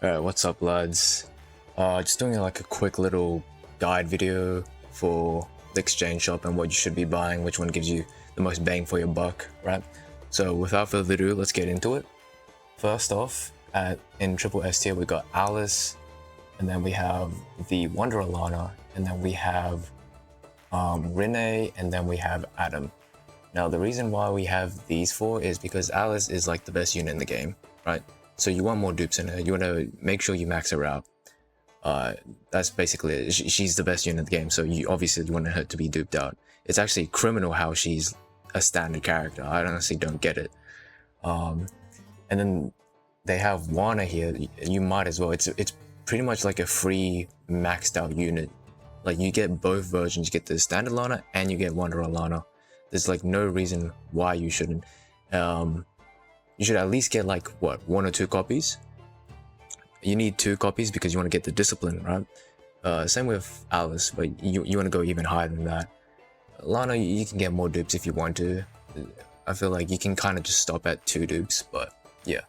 Alright, what's up lads? Just doing like a quick little guide video for the exchange shop and what you should be buying, which one gives you the most bang for your buck, right? So without further ado, let's get into it. First off, in triple S tier we got Alice, and then we have the Wonder Alana, and then we have Renee, and then we have Adam. Now the reason why we have these four is because Alice is like the best unit in the game, right? So you want more dupes in her, you want to make sure you max her out. That's basically it. She's the best unit in the game, so you obviously want her to be duped out. It's actually criminal how she's a standard character. I honestly don't get it. And then they have Wana here. You might as well. It's pretty much like a free maxed out unit. Like you get both versions. You get the standard Lana and you get Wonder Alana. There's like no reason why you shouldn't. You should at least get like what, 1 or 2 copies. You need 2 copies because you want to get the discipline, right? Same with Alice, but you want to go even higher than that. Lana, you can get more dupes if you want to. I feel like you can kind of just stop at 2 dupes, but yeah.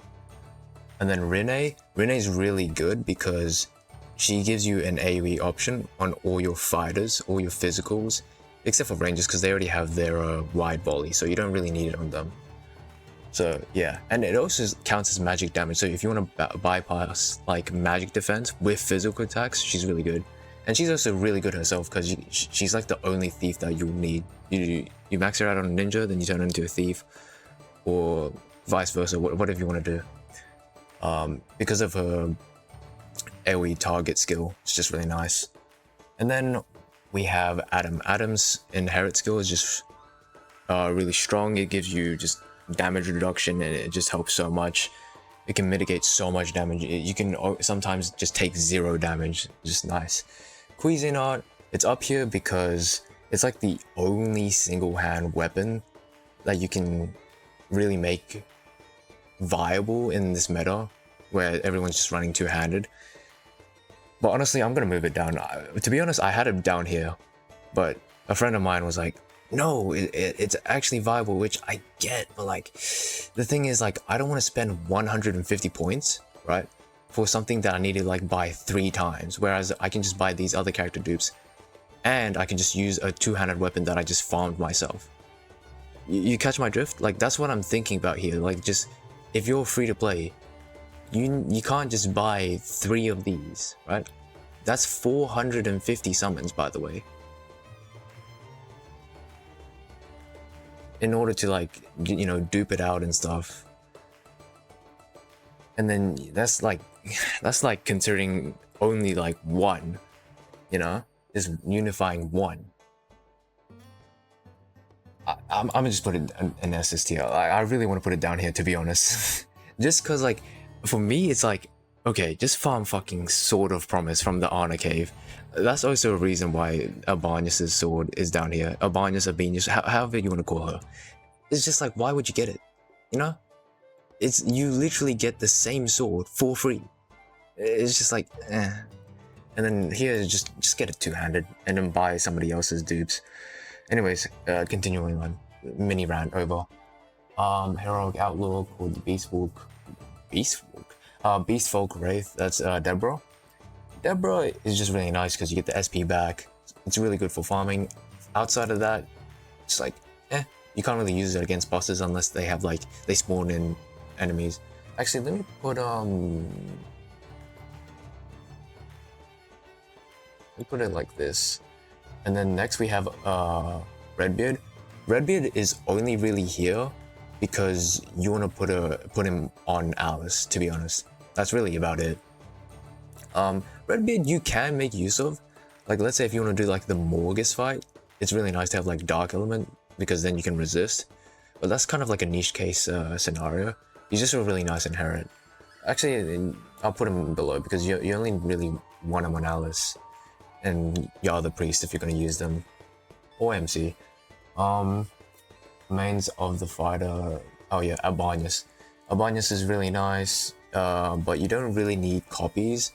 And then Renee's really good because she gives you an AoE option on all your fighters, all your physicals, except for rangers because they already have their wide volley, so you don't really need it on them. So yeah, and it also counts as magic damage, so if you want to bypass like magic defense with physical attacks, she's really good. And she's also really good herself because she's like the only thief that you'll need. You max her out on a ninja, then you turn her into a thief, or vice versa, whatever you want to do. Because of her AoE target skill, it's just really nice. And then we have Adam. Adam's inherit skill is just really strong. It gives you just damage reduction and it just helps so much. It can mitigate so much damage. You can sometimes just take 0 damage. Just nice. Cuisinart, it's up here because it's like the only single hand weapon that you can really make viable in this meta where everyone's just running 2-handed. But honestly, I'm gonna move it down. To be honest, I had it down here, but a friend of mine was like, no, it's actually viable, which I get, but like, the thing is, like, I don't want to spend 150 points, right, for something that I need to like buy 3 times, whereas I can just buy these other character dupes, and I can just use a 2-handed weapon that I just farmed myself. You catch my drift? Like, that's what I'm thinking about here. Like, just, if you're free to play, you can't just buy 3 of these, right? That's 450 summons, by the way. In order to like, you know, dupe it out and stuff. And then that's like considering only like 1, you know, just unifying 1. I'm gonna just put it in SS tier. I really want to put it down here, to be honest. Just cause like, for me, it's like, okay, just farm fucking Sword of Promise from the Arna Cave. That's also a reason why Abanius' sword is down here. Abanius, however you want to call her. It's just like, why would you get it? You know? You literally get the same sword for free. It's just like, eh. And then here, just get it 2-handed and then buy somebody else's dupes. Anyways, continuing on. Mini rant over. Heroic Outlaw called the Beastfolk Wraith, that's Deborah. Deborah is just really nice because you get the SP back. It's really good for farming. Outside of that, it's like, you can't really use it against bosses unless they have like, they spawn in enemies. Actually, let me put it like this. And then next we have Redbeard. Redbeard is only really here because you want to put him on Alice, to be honest. That's really about it. Redbeard you can make use of. Like, let's say if you want to do like the Morgus fight, it's really nice to have like Dark Element because then you can resist. But that's kind of like a niche case scenario. He's just a really nice inherit. Actually, I'll put him below because you only really want him on Alice. And you're the priest if you're going to use them. Or MC. Mains of the fighter. Oh yeah, Abanius. Abanius is really nice, but you don't really need copies,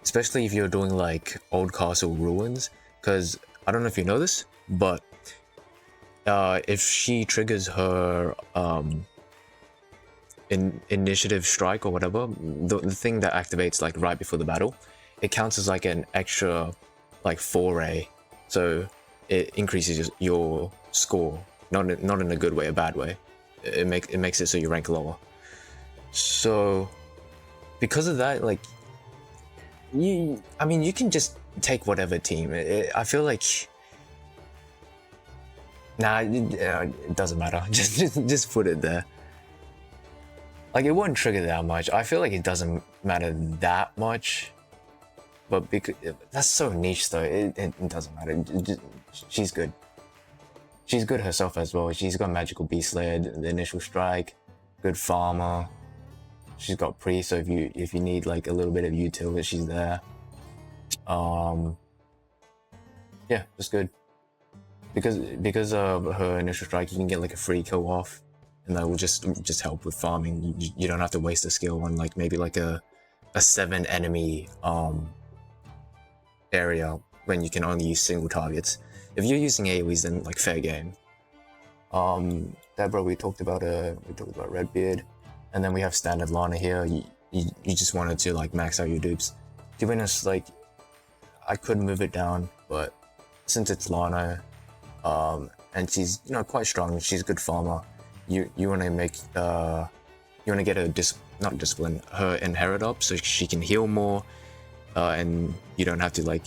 especially if you're doing like Old Castle Ruins, because I don't know if you know this, but if she triggers her initiative strike or whatever, the thing that activates like right before the battle, it counts as like an extra like foray, so it increases your score, not in a good way, a bad way. It makes it so you rank lower. So because of that, like I mean you can just take whatever team. I feel like it doesn't matter. Just put it there. Like, it won't trigger that much. I feel like it doesn't matter that much. But because that's so niche though, it doesn't matter. She's good. She's good herself as well. She's got magical beast slayer, the initial strike, good farmer. She's got priest, so if you need like a little bit of utility, she's there. Yeah, just good. Because of her initial strike, you can get like a free kill off, and that will just help with farming. You don't have to waste a skill on like maybe like a 7 enemy area when you can only use single targets. If you're using AoEs, then like fair game. Deborah, we talked about Redbeard, and then we have standard Lana here. You just wanted to like max out your dupes. To be honest, like I could move it down, but since it's Lana, and she's quite strong, she's a good farmer. You want to make you want to get her not discipline, her inherit up so she can heal more, and you don't have to like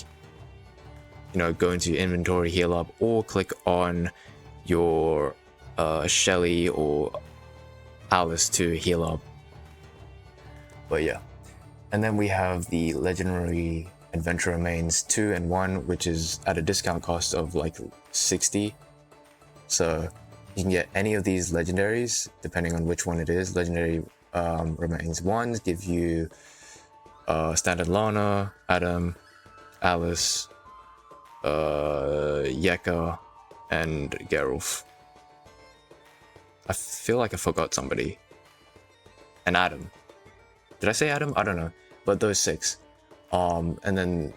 go into your inventory, heal up, or click on your Shelly or Alice to heal up. But yeah, and then we have the legendary adventurer mains 2 and 1, which is at a discount cost of like 60. So you can get any of these legendaries depending on which one it is. Legendary remains 1 give you standard Lana, Adam, Alice, Yeka, and Geralt. I feel like I forgot somebody. And Adam. Did I say Adam? I don't know. But those 6. And then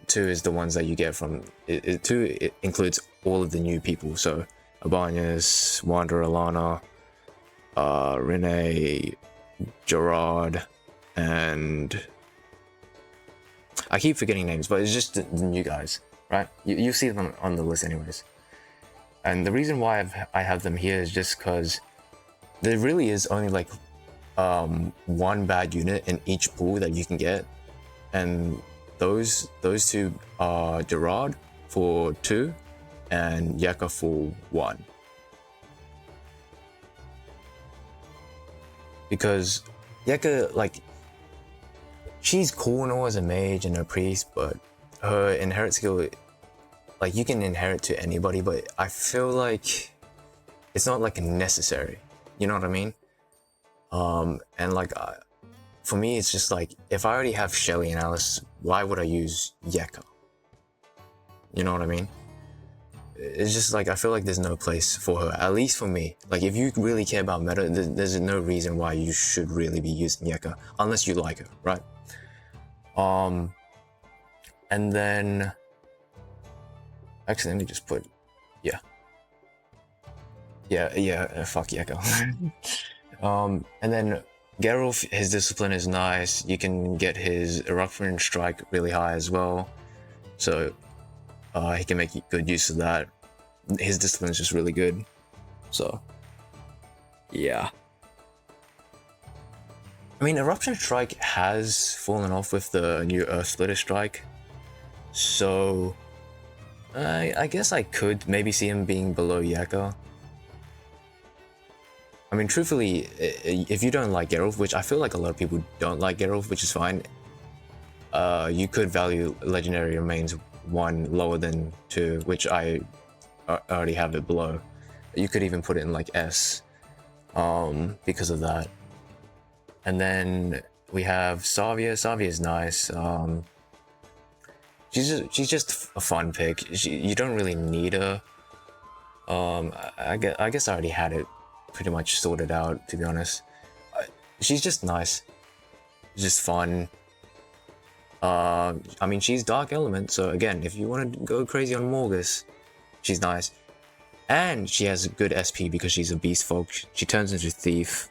2 is the ones that you get from 2. It includes all of the new people. So Abanyas, Wanderer, Lana, Renee, Gerard, and I keep forgetting names, but it's just the new guys, right? You see them on the list anyways. And the reason why I have them here is just because there really is only like one bad unit in each pool that you can get, and those 2 are Gerard for 2 and Yeka for 1. Because Yeka, like, she's cool and all as a mage and a priest, but her inherit skill, like, you can inherit to anybody, but I feel like it's not like necessary. You know what I mean? And like, for me, it's just like, if I already have Shelly and Alice, why would I use Yeka? You know what I mean? It's just like, I feel like there's no place for her, at least for me. Like, if you really care about meta, there's no reason why you should really be using Yeka, unless you like her, right? And then, actually, let me just put, fuck Yeka. And then Geralt, his discipline is nice. You can get his eruption strike really high as well, so he can make good use of that. His discipline is just really good, so yeah. I mean, eruption strike has fallen off with the new Earth Splitter strike, so I guess I could maybe see him being below Yeka. I mean, truthfully, if you don't like Geralt, which I feel like a lot of people don't like Geralt, which is fine, you could value Legendary Remains 1 lower than 2, which I already have it below. You could even put it in like S, because of that. And then we have Savia. Savia is nice. She's just a fun pick. You don't really need her. I guess I already had it pretty much sorted out, to be honest. She's just nice, just fun. I mean, she's Dark Element, so again, if you want to go crazy on Morgus, she's nice. And she has good SP because she's a Beast Folk. She turns into Thief,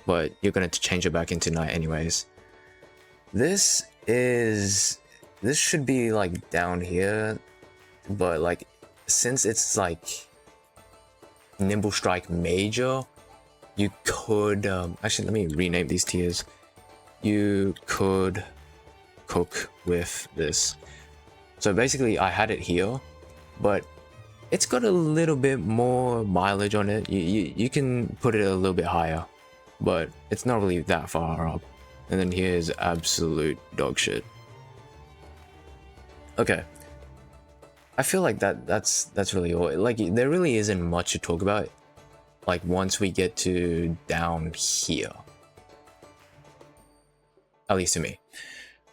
but you're gonna change it back into knight anyways. This should be like down here, but like since it's like nimble strike major, you could actually let me rename these tiers. You could cook with this. So basically I had it here, but it's got a little bit more mileage on it. You can put it a little bit higher, but it's not really that far up. And then here's absolute dog shit. Okay, I feel like that's really all. Like there really isn't much to talk about, like once we get to down here, at least to me.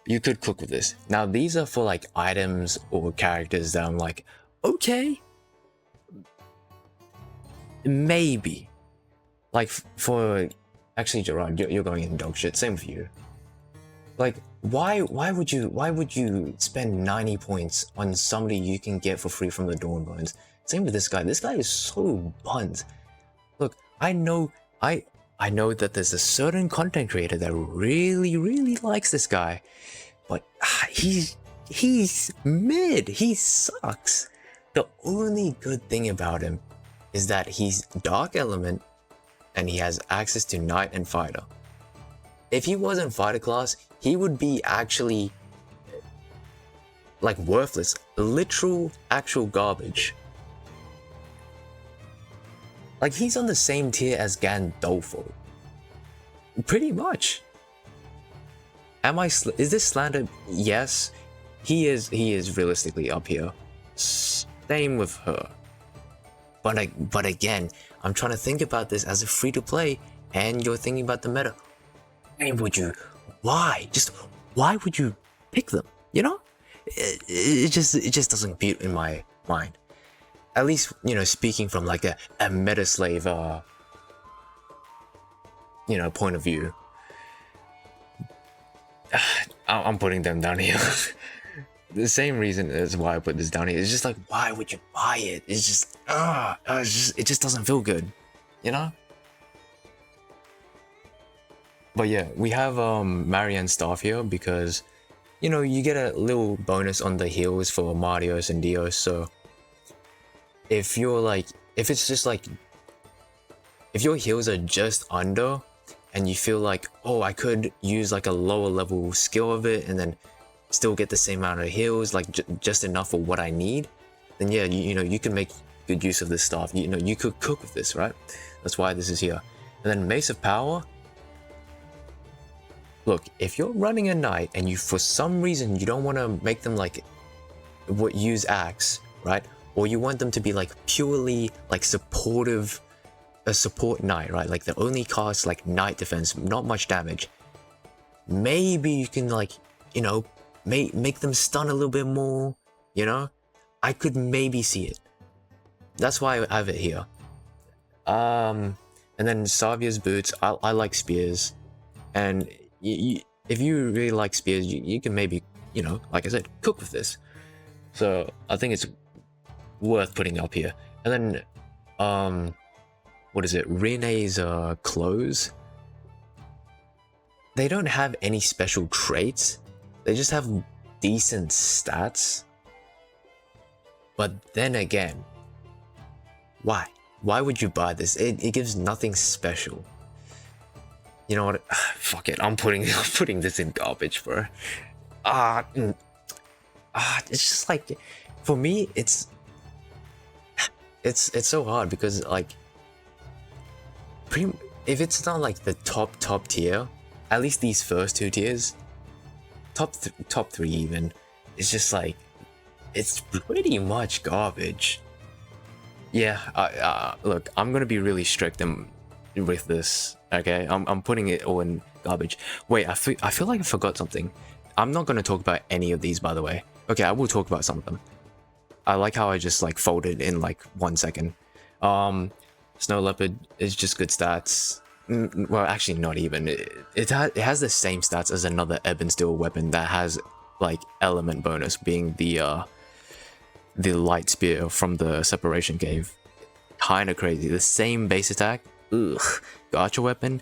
You could cook with this. Now these are for like items or characters that I'm like, okay, maybe. Like for actually Gerard, you're going in dog shit. Same for you. Like why would you spend 90 points on somebody you can get for free from the Dawnbones? Same with this guy. This guy is so buns. Look, I know that there's a certain content creator that really likes this guy, but he's mid. He sucks. The only good thing about him is that he's dark element and he has access to knight and fighter. If he wasn't fighter class, he would be actually like worthless, literal actual garbage. Like he's on the same tier as Gandolfo. Pretty much. Is this slander? Yes. He is realistically up here. Same with her. But again, I'm trying to think about this as a free to play, and you're thinking about the meta. Why would you pick them? You know? It just doesn't compute in my mind. At least, you know, speaking from like a meta slave you know, point of view. I'm putting them down here. The same reason as why I put this down here. It's just like, why would you buy it? It's just it just doesn't feel good, you know? But yeah, we have Marianne's staff here because, you know, you get a little bonus on the heals for Marios and Dios. So if you're like, if it's just like, if your heals are just under and you feel like, oh, I could use like a lower level skill of it and then still get the same amount of heals, like just enough for what I need, then yeah, you know, you can make good use of this stuff. You know, you could cook with this, right? That's why this is here. And then Mace of Power. Look, if you're running a knight and you, for some reason, you don't want to make them like use axe, right? Or you want them to be like purely like supportive, a support knight, right? Like they only cast like knight defense, not much damage. Maybe you can like, you know, make them stun a little bit more, you know? I could maybe see it. That's why I have it here. And then Savia's boots. I like spears, and if you really like spears, you can maybe, you know, like I said, cook with this. So I think it's worth putting up here. And then what is it? Renee's clothes. They don't have any special traits. They just have decent stats. But then again, why? Why would you buy this? It gives nothing special. You know what? Fuck it. I'm putting this in garbage, bro. It's just like, for me, it's so hard because like, if it's not like the top tier, at least these first two tiers, top three even, it's just like, it's pretty much garbage. Yeah, look, I'm gonna be really strict with this, okay? I'm putting it all in garbage. Wait, I feel like I forgot something. I'm not gonna talk about any of these, by the way. Okay, I will talk about some of them. I like how I just like folded in like 1 second. Snow Leopard is just good stats. Well, actually not even. It has the same stats as another Ebon Steel weapon that has like element bonus, being the light spear from the separation cave. Kinda crazy. The same base attack, ugh, gotcha weapon,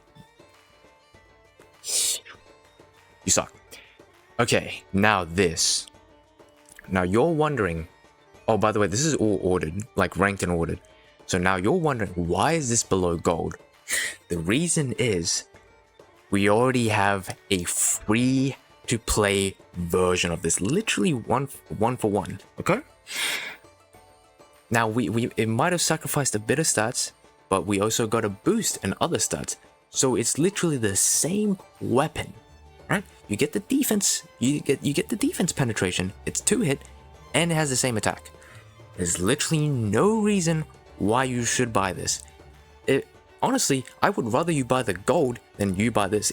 You suck. Okay, now this. Now you're wondering, oh, by the way, this is all ordered, like ranked and ordered. So now you're wondering, why is this below gold? The reason is we already have a free to play version of this, literally one for one, okay? Now it might have sacrificed a bit of stats, but we also got a boost and other stats. So it's literally the same weapon, right? You get the defense, you get the defense penetration. It's 2-hit and it has the same attack. There's literally no reason why you should buy this. Honestly, I would rather you buy the gold than you buy this.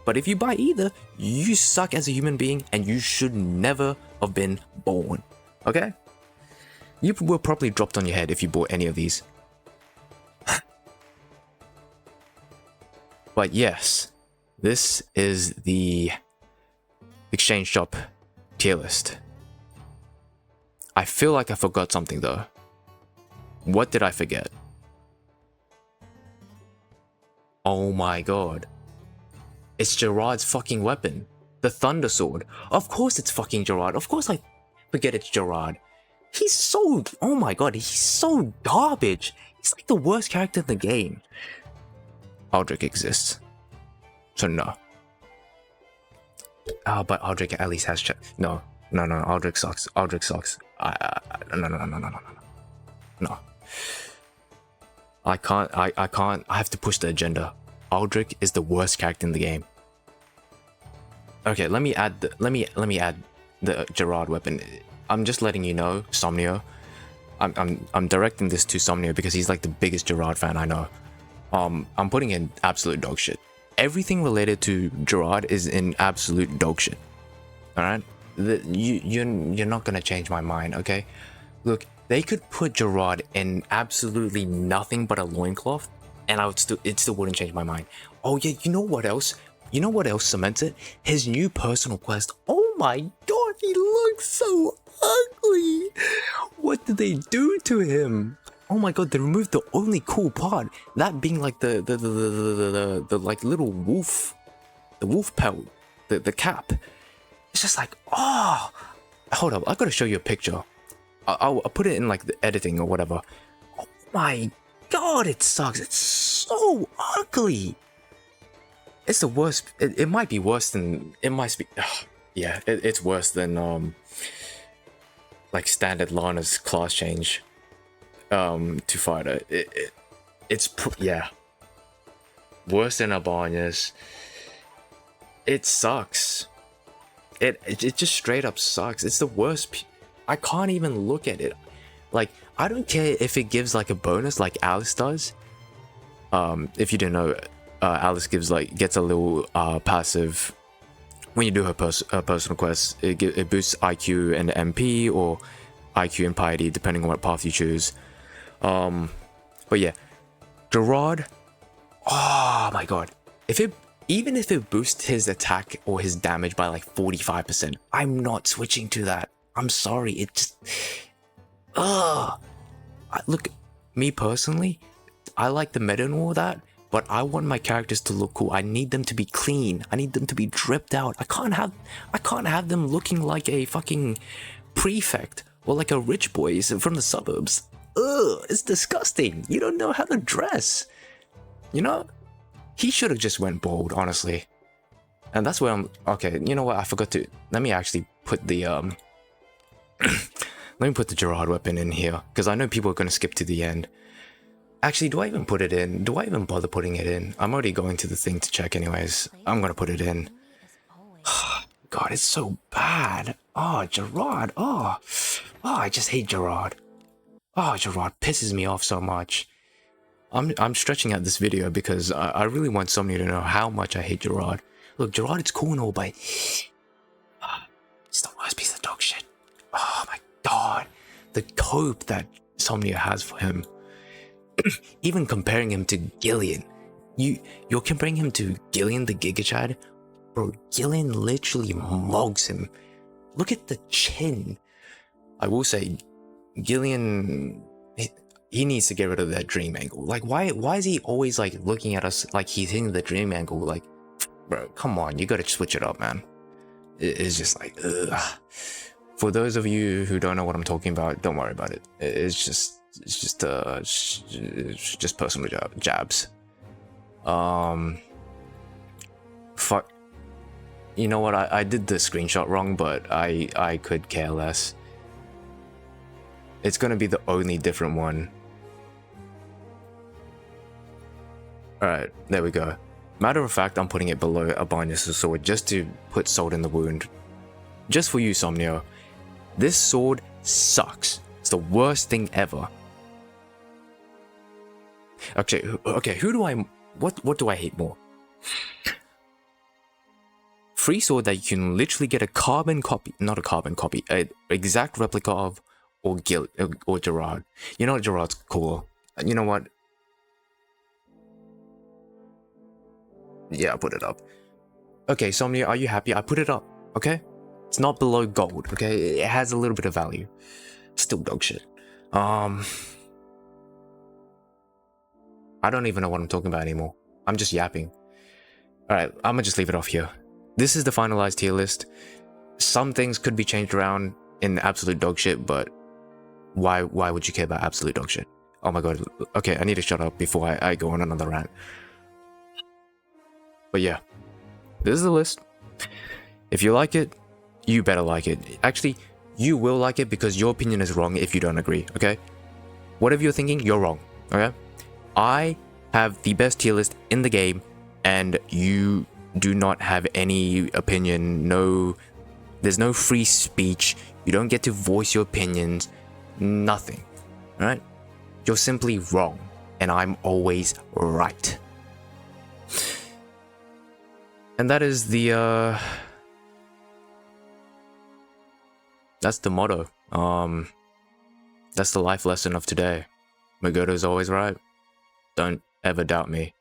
But if you buy either, you suck as a human being and you should never have been born. Okay? You were probably dropped on your head if you bought any of these. But yes, this is the exchange shop tier list. I feel like I forgot something though. What did I forget? Oh my god. It's Gerard's fucking weapon. The Thunder Sword. Of course it's fucking Gerard. Of course I forget it's Gerard. He's so... Oh my god, he's so garbage. He's like the worst character in the game. Aldrich exists. So no. But Aldrich at least has... No. Aldrich sucks. Aldrich sucks. No. I can't. I have to push the agenda. Aldrich is the worst character in the game. Okay, let me add the Gerard weapon. I'm just letting you know, Somnio. I'm directing this to Somnio because he's like the biggest Gerard fan I know. I'm putting in absolute dog shit. Everything related to Gerard is in absolute dog shit. All right, you're not gonna change my mind, okay? Look, they could put Gerard in absolutely nothing but a loincloth, and it still wouldn't change my mind. Oh yeah, you know what else? You know what else cements it? His new personal quest. Oh my god, he looks so ugly. What did they do to him? Oh my god, they removed the only cool part. That being like the like little wolf, the wolf pelt, the cap. It's just like, oh, hold up, I gotta show you a picture. I'll put it in like the editing or whatever. Oh my god, it sucks. It's so ugly. It's the worst. It might be worse than... It might be... yeah, it's worse than like standard Lana's class change to fighter. Yeah. Worse than Albania's. It sucks. It just straight up sucks. It's the worst. I can't even look at it. Like, I don't care if it gives like a bonus like Alice does. If you don't know, Alice gets a little passive when you do her personal quest. It boosts IQ and MP, or IQ and piety, depending on what path you choose. But yeah, Gerard. Oh my god! Even if it boosts his attack or his damage by like 45%, I'm not switching to that. I'm sorry. It just... Look, me personally, I like the meta and all that, but I want my characters to look cool. I need them to be clean. I need them to be dripped out. I can't have them looking like a fucking prefect or like a rich boy from the suburbs. Ugh, it's disgusting. You don't know how to dress. You know? He should have just went bald, honestly. And that's where I'm... Okay, you know what? I forgot to... Let me actually put the... Let me put the Gerard weapon in here, because I know people are going to skip to the end. Actually, do I even put it in? Do I even bother putting it in? I'm already going to the thing to check anyways. I'm going to put it in. God, it's so bad. Oh, Gerard. Oh, I just hate Gerard. Oh, Gerard pisses me off so much. I'm stretching out this video because I really want somebody to know how much I hate Gerard. Look, Gerard, it's cool and all, but it's the worst piece of dog shit. Oh my god, the cope that Somnia has for him. Even comparing him to Gillian, you're comparing him to Gillian the Giga Chad, bro. Gillian literally mogs him. Look at the chin. I will say, Gillian. He needs to get rid of that dream angle. Like, why is he always like looking at us like he's hitting the dream angle? Like, bro, come on, you gotta switch it up, man. It's just like, ugh. For those of you who don't know what I'm talking about, don't worry about it. It's just personal jabs. Fuck. You know what? I did the screenshot wrong, but I could care less. It's gonna be the only different one. Alright, there we go. Matter of fact, I'm putting it below Abanus' sword just to put salt in the wound. Just for you, Somnio. This sword sucks. It's the worst thing ever. Okay, who do I... What do I hate more? Free sword that you can literally get a carbon copy... Not a carbon copy. An exact replica of... Or Gerard. You know what? Gerard's cool. You know what? Yeah, I put it up. Okay, Somnia, are you happy? I put it up, okay? It's not below gold, okay? It has a little bit of value. Still dog shit. I don't even know what I'm talking about anymore. I'm just yapping. Alright, I'm gonna just leave it off here. This is the finalized tier list. Some things could be changed around in absolute dog shit, but why would you care about absolute dog shit? Oh my god. Okay, I need to shut up before I go on another rant. But yeah, this is the list. If you like it, you better like it. Actually, you will like it because your opinion is wrong if you don't agree, okay? Whatever you're thinking, you're wrong, okay? I have the best tier list in the game, and you do not have any opinion. There's no free speech. You don't get to voice your opinions. Nothing, alright? You're simply wrong, and I'm always right. And that is the, that's the motto. That's the life lesson of today. Magoto's always right. Don't ever doubt me.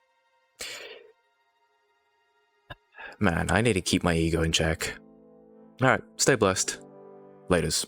Man, I need to keep my ego in check. Alright, stay blessed. Laters.